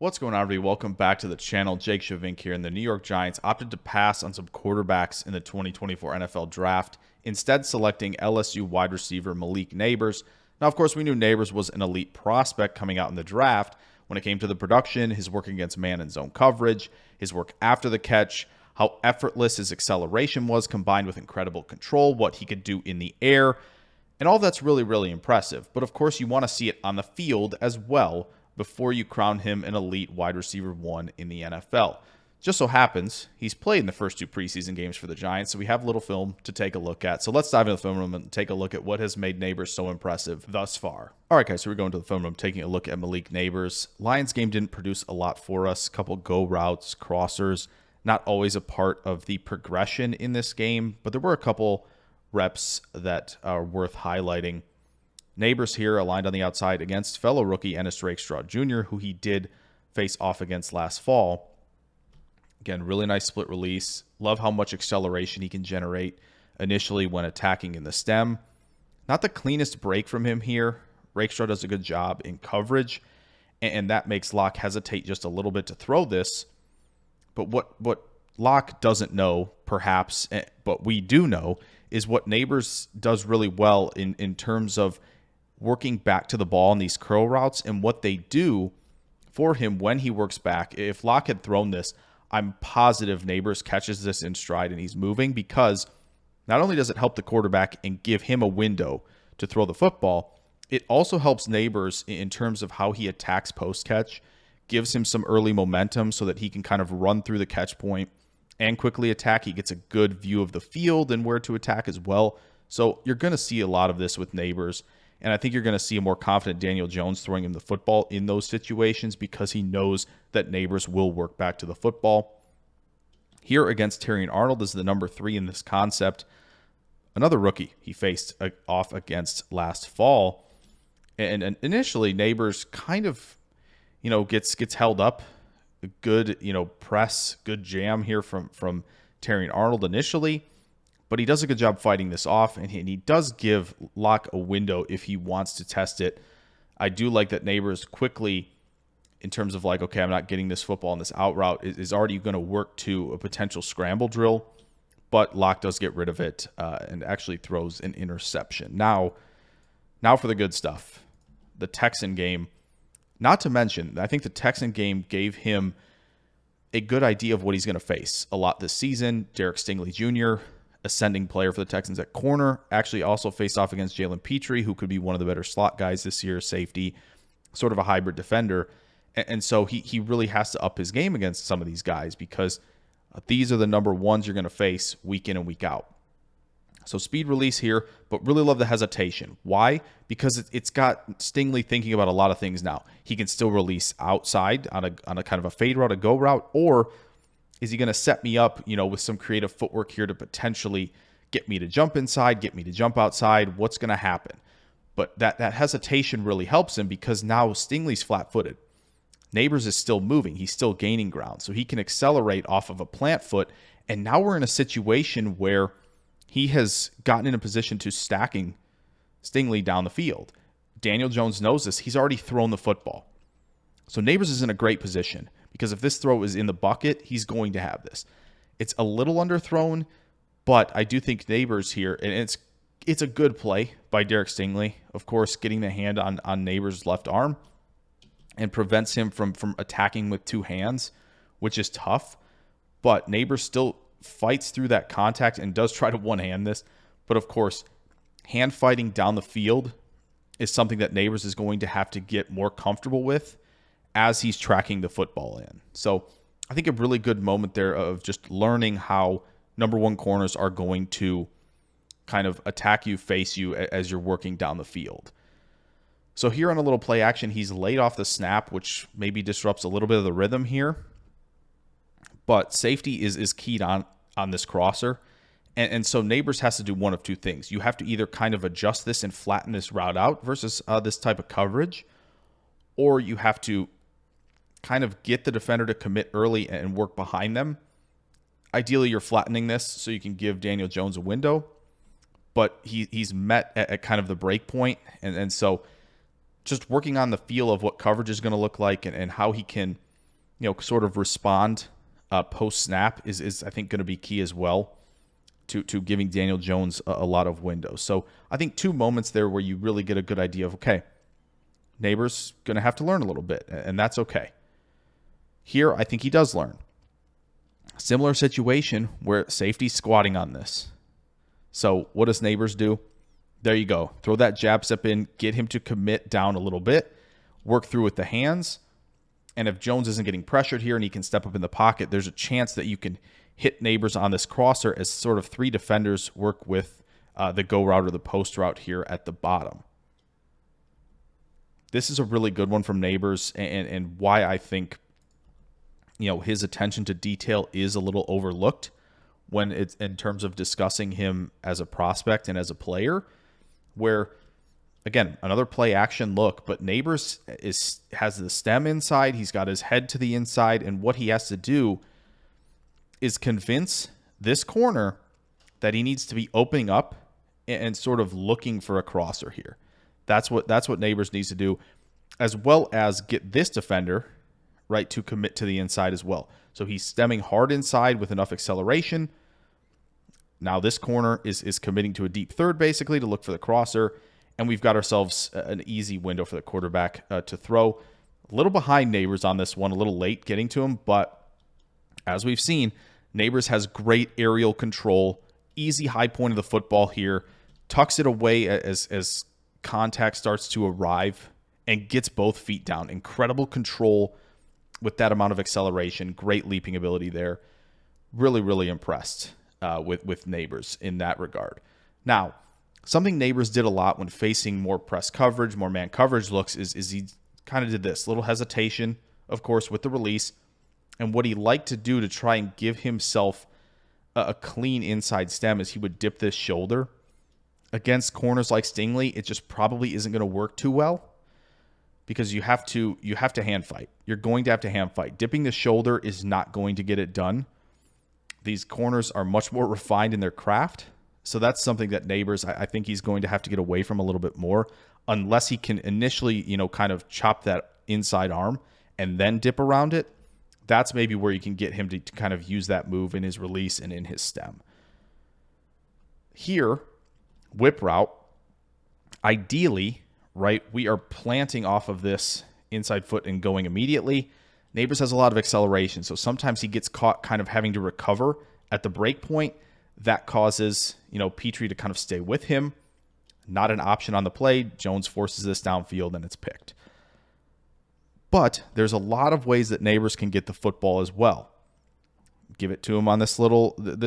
What's going on, everybody? Welcome back to the channel. Jake Shavink here. And the New York Giants opted to pass on some quarterbacks in the 2024 NFL Draft, instead selecting LSU wide receiver Malik Nabers. Now, of course, we knew Nabers was an elite prospect coming out in the draft. When it came to the production, his work against man and zone coverage, his work after the catch, how effortless his acceleration was combined with incredible control, what he could do in the air, and all that's really, really impressive. But of course, you want to see it on the field as well before you crown him an elite wide receiver one in the NFL. Just so happens he's played in the first two preseason games for the Giants, so we have a little film to take a look at. So let's dive into the film room and take a look at what has made Nabers so impressive thus far. All right, guys, so we're going to the film room, taking a look at Malik Nabers. Lions game didn't produce a lot for us. A couple go routes, crossers, not always a part of the progression in this game, but there were a couple reps that are worth highlighting. Nabers here aligned on the outside against fellow rookie Ennis Rakestraw Jr., who he did face off against last fall. Again, really nice split release. Love how much acceleration he can generate initially when attacking in the stem. Not the cleanest break from him here. Rakestraw does a good job in coverage, and that makes Locke hesitate just a little bit to throw this. But what Locke doesn't know, perhaps, but we do know, is what Nabers does really well in terms of working back to the ball in these curl routes, and what they do for him when he works back. If Locke had thrown this, I'm positive Nabers catches this in stride and he's moving, because not only does it help the quarterback and give him a window to throw the football, it also helps Nabers in terms of how he attacks post-catch, gives him some early momentum so that he can kind of run through the catch point and quickly attack. He gets a good view of the field and where to attack as well. So you're going to see a lot of this with Nabers. And I think you're going to see a more confident Daniel Jones throwing him the football in those situations, because he knows that Nabers will work back to the football. Here against Terrion Arnold is the number 3 in this concept. Another rookie he faced off against last fall. And initially, Nabers kind of, gets held up. A good, press, good jam here from Terrion Arnold initially. But he does a good job fighting this off, and he does give Locke a window if he wants to test it. I do like that Nabers quickly, in terms of like, okay, I'm not getting this football in this out route, is already going to work to a potential scramble drill. But Locke does get rid of it and actually throws an interception. Now for the good stuff. The Texan game. Not to mention, I think the Texan game gave him a good idea of what he's going to face a lot this season. Derek Stingley Jr., ascending player for the Texans at corner, actually also faced off against Jalen Petrie, who could be one of the better slot guys this year, safety, sort of a hybrid defender. And so he really has to up his game against some of these guys, because these are the number ones you're going to face week in and week out. So speed release here, but really love the hesitation. Why? Because it's got Stingley thinking about a lot of things now. He can still release outside on a kind of a fade route, a go route, or is he going to set me up, with some creative footwork here to potentially get me to jump inside, get me to jump outside? What's going to happen? But that hesitation really helps him, because now Stingley's flat-footed. Nabers is still moving. He's still gaining ground. So he can accelerate off of a plant foot. And now we're in a situation where he has gotten in a position to stacking Stingley down the field. Daniel Jones knows this. He's already thrown the football. So Nabers is in a great position, because if this throw is in the bucket, he's going to have this. It's a little underthrown, but I do think Nabers here, and it's a good play by Derek Stingley, of course, getting the hand on Nabers' left arm and prevents him from attacking with two hands, which is tough. But Nabers still fights through that contact and does try to one-hand this. But of course, hand fighting down the field is something that Nabers is going to have to get more comfortable with as he's tracking the football in. So I think a really good moment there of just learning how number one corners are going to kind of attack you, face you as you're working down the field. So here on a little play action, he's laid off the snap, which maybe disrupts a little bit of the rhythm here. But safety is keyed on this crosser. And so Nabers has to do one of two things. You have to either kind of adjust this and flatten this route out versus this type of coverage, or you have to kind of get the defender to commit early and work behind them. Ideally, you're flattening this so you can give Daniel Jones a window, but he's met at kind of the break point. And so just working on the feel of what coverage is going to look like and how he can sort of respond post snap is I think going to be key as well to giving Daniel Jones a lot of windows. So I think 2 moments there where you really get a good idea of, okay, Nabers going to have to learn a little bit, and that's okay. Here, I think he does learn. Similar situation where safety's squatting on this. So what does Nabers do? There you go. Throw that jab step in, get him to commit down a little bit, work through with the hands. And if Jones isn't getting pressured here and he can step up in the pocket, there's a chance that you can hit Nabers on this crosser as sort of 3 defenders work with the go route or the post route here at the bottom. This is a really good one from Nabers, and why I think his attention to detail is a little overlooked when it's in terms of discussing him as a prospect and as a player, where, again, another play action look, but Nabers has the stem inside. He's got his head to the inside, and what he has to do is convince this corner that he needs to be opening up and sort of looking for a crosser here. That's what Nabers needs to do, as well as get this defender, right, to commit to the inside as well. So he's stemming hard inside with enough acceleration. Now this corner is committing to a deep third, basically, to look for the crosser. And we've got ourselves an easy window for the quarterback to throw. A little behind Nabers on this one, a little late getting to him. But as we've seen, Nabers has great aerial control, easy high point of the football here, tucks it away as contact starts to arrive, and gets both feet down. Incredible control with that amount of acceleration. Great leaping ability there. Really, really impressed with Nabers in that regard. Now, something Nabers did a lot when facing more press coverage, more man coverage looks, is he kind of did this. Little hesitation, of course, with the release. And what he liked to do to try and give himself a clean inside stem is he would dip this shoulder. Against corners like Stingley, it just probably isn't going to work too well, because you have to hand fight. You're going to have to hand fight. Dipping the shoulder is not going to get it done. These corners are much more refined in their craft. So that's something that Nabers, I think he's going to have to get away from a little bit more, unless he can initially, kind of chop that inside arm and then dip around it. That's maybe where you can get him to kind of use that move in his release and in his stem. Here, whip route, ideally, right, we are planting off of this inside foot and going immediately. Nabers has a lot of acceleration, so sometimes he gets caught kind of having to recover at the break point. That causes, Petrie to kind of stay with him. Not an option on the play. Jones forces this downfield, and it's picked. But there's a lot of ways that Nabers can get the football as well. Give it to him on this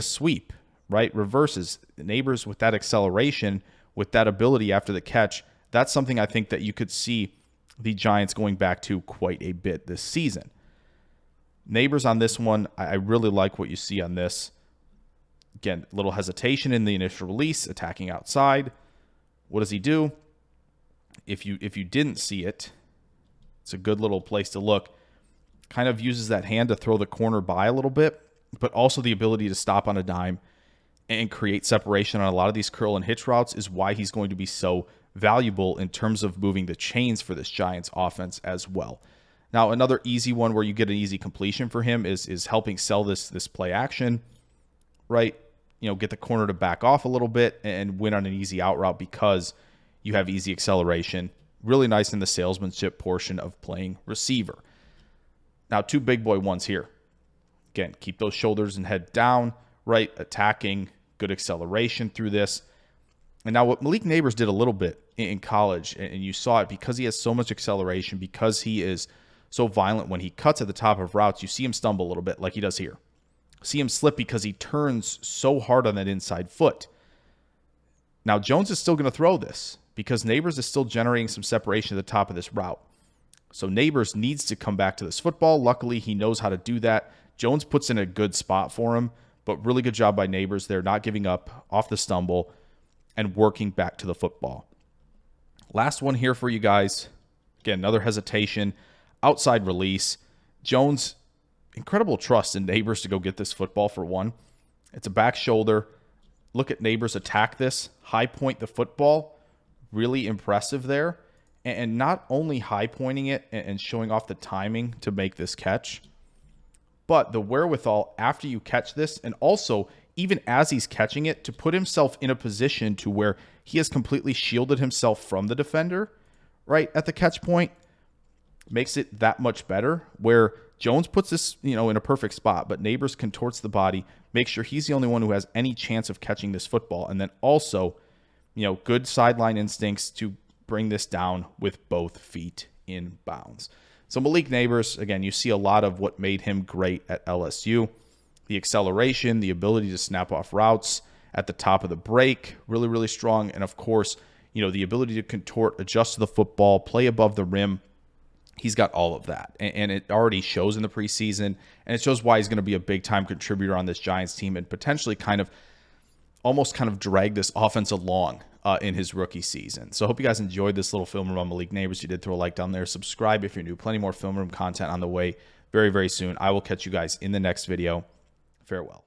sweep, right? Reverses. Nabers with that acceleration, with that ability after the catch, that's something I think that you could see the Giants going back to quite a bit this season. Nabers on this one, I really like what you see on this. Again, a little hesitation in the initial release, attacking outside. What does he do? If you didn't see it, it's a good little place to look. Kind of uses that hand to throw the corner by a little bit, but also the ability to stop on a dime and create separation on a lot of these curl and hitch routes is why he's going to be so valuable in terms of moving the chains for this Giants offense as well. Now, another easy one where you get an easy completion for him is helping sell this play action, right? Get the corner to back off a little bit and win on an easy out route because you have easy acceleration. Really nice in the salesmanship portion of playing receiver. Now, 2 big boy ones here. Again, keep those shoulders and head down, right? Attacking, good acceleration through this. And now what Malik Nabers did a little bit in college, and you saw it because he has so much acceleration, because he is so violent when he cuts at the top of routes, you see him stumble a little bit like he does here. See him slip because he turns so hard on that inside foot. Now, Jones is still going to throw this because Nabers is still generating some separation at the top of this route. So Nabers needs to come back to this football. Luckily, he knows how to do that. Jones puts in a good spot for him, but really good job by Nabers there, not giving up off the stumble and working back to the football. Last one here for you guys. Again, another hesitation. Outside release. Jones, incredible trust in Nabers to go get this football for one. It's a back shoulder. Look at Nabers attack this. High point the football. Really impressive there. And not only high pointing it and showing off the timing to make this catch, but the wherewithal after you catch this, and also even as he's catching it, to put himself in a position to where he has completely shielded himself from the defender, right, at the catch point, makes it that much better, where Jones puts this, in a perfect spot, but Nabers contorts the body, makes sure he's the only one who has any chance of catching this football, and then also, good sideline instincts to bring this down with both feet in bounds. So Malik Nabers, again, you see a lot of what made him great at LSU. The acceleration, the ability to snap off routes at the top of the break, really, really strong. And of course, the ability to contort, adjust to the football, play above the rim. He's got all of that. And it already shows in the preseason. And it shows why he's going to be a big-time contributor on this Giants team and potentially almost drag this offense along in his rookie season. So I hope you guys enjoyed this little film room on Malik Nabers. You did throw a like down there. Subscribe if you're new. Plenty more film room content on the way very, very soon. I will catch you guys in the next video. Farewell.